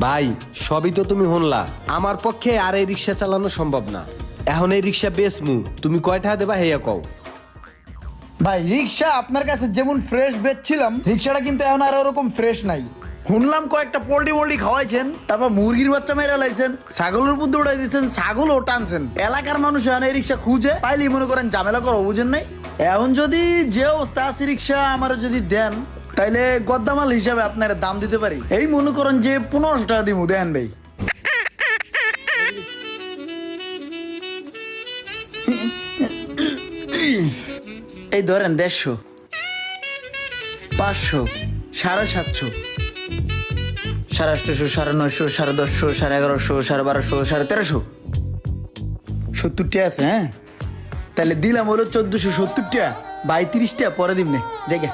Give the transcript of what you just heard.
ভাই সবই তো তুমি শুনলা, আমার পক্ষে আর এই রিক্সা চালানো সম্ভব না। এখন এই রিক্সা বেচমু, তুমি কয় টাকা দেবা হেয়া কও। ভাই রিক্সা আপনার কাছে যেমন ফ্রেশ বেচছিলাম, রিক্সাটা কিন্তু এখন আর ওরকম ফ্রেশ নাই। শুনলাম কয়েকটা পোল্ট্রি খাওয়াইছেন, তারপর মুরগির বাচ্চা মেরে লাইছেন, ছাগলের পুত্র উড়াই দিয়েছেন, ছাগলও টানছেন। এলাকার মানুষ এখন এই রিক্সা খুঁজে পাইলেই মনে করেন ঝামেলা করো, বুঝেন নাই? এখন যদি যে অবস্থা আছে রিক্সা আমার যদি দেন, তাইলে গদ্দামাল হিসাবে আপনার দাম দিতে পারি। এই মনে করেন যে 1500 টাকা দিব, দেন ভাই। এই ধরেন 150, 500, 750, 850, 950, 1050, 1150, 1250, 1350, 70 টাকা আছে। হ্যাঁ তাহলে দিলাম হলো 1470 টাকা, ভাই 30 টাকা পরে দিমনে জায়গা।